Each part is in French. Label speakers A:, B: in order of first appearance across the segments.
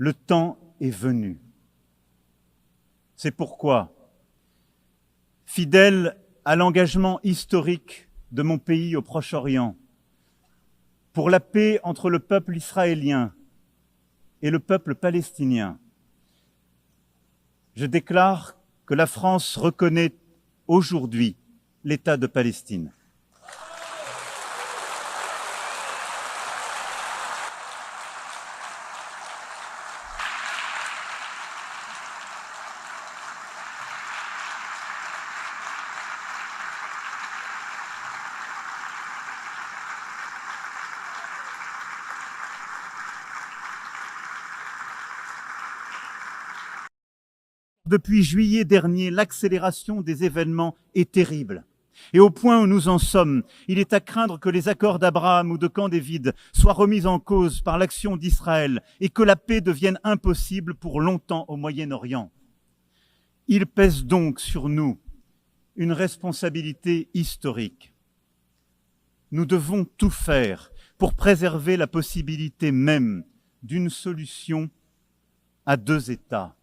A: Le temps est venu. C'est pourquoi, fidèle à l'engagement historique de mon pays au Proche-Orient, pour la paix entre le peuple israélien et le peuple palestinien, je déclare que la France reconnaît aujourd'hui l'État de Palestine. Depuis juillet dernier, l'accélération des événements est terrible. Et au point où nous en sommes, il est à craindre que les accords d'Abraham ou de Camp David soient remis en cause par l'action d'Israël et que la paix devienne impossible pour longtemps au Moyen-Orient. Il pèse donc sur nous une responsabilité historique. Nous devons tout faire pour préserver la possibilité même d'une solution à deux États,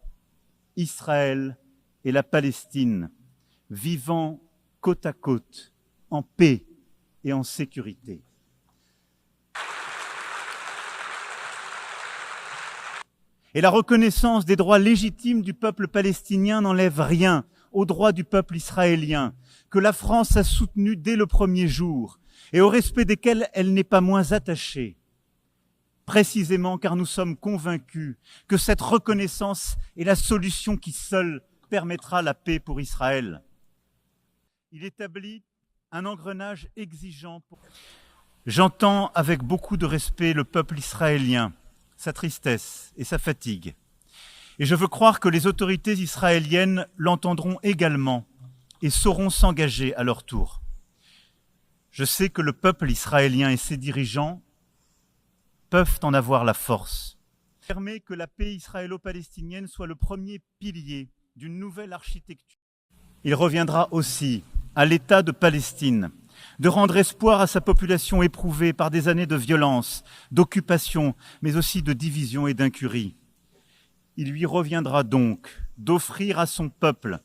A: Israël et la Palestine, vivant côte à côte, en paix et en sécurité. Et la reconnaissance des droits légitimes du peuple palestinien n'enlève rien aux droits du peuple israélien, que la France a soutenu dès le premier jour et au respect desquels elle n'est pas moins attachée. Précisément car nous sommes convaincus que cette reconnaissance est la solution qui seule permettra la paix pour Israël. Il établit un engrenage exigeant. J'entends avec beaucoup de respect le peuple israélien, sa tristesse et sa fatigue. Et je veux croire que les autorités israéliennes l'entendront également et sauront s'engager à leur tour. Je sais que le peuple israélien et ses dirigeants peuvent en avoir la force. Permet que la paix israélo-palestinienne soit le premier pilier d'une nouvelle architecture. Il reviendra aussi à l'État de Palestine de rendre espoir à sa population éprouvée par des années de violence, d'occupation, mais aussi de division et d'incurie. Il lui reviendra donc d'offrir à son peuple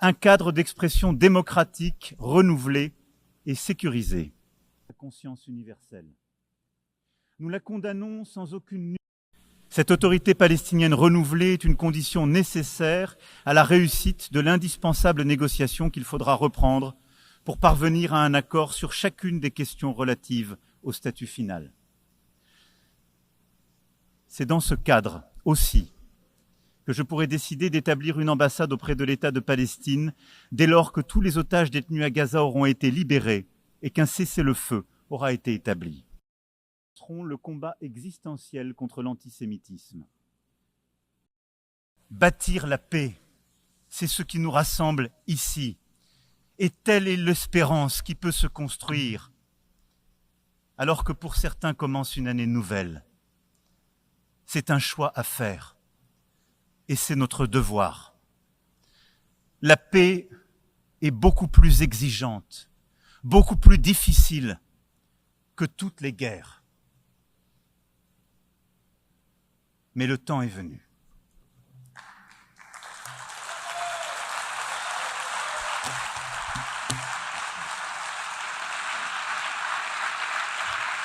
A: un cadre d'expression démocratique, renouvelé et sécurisé. La conscience universelle. Nous la condamnons sans aucune nuance. Cette autorité palestinienne renouvelée est une condition nécessaire à la réussite de l'indispensable négociation qu'il faudra reprendre pour parvenir à un accord sur chacune des questions relatives au statut final. C'est dans ce cadre aussi que je pourrais décider d'établir une ambassade auprès de l'État de Palestine dès lors que tous les otages détenus à Gaza auront été libérés et qu'un cessez-le-feu aura été établi. Le combat existentiel contre l'antisémitisme. Bâtir la paix, c'est ce qui nous rassemble ici. Et telle est l'espérance qui peut se construire, alors que pour certains commence une année nouvelle. C'est un choix à faire, et c'est notre devoir. La paix est beaucoup plus exigeante, beaucoup plus difficile que toutes les guerres. Mais le temps est venu.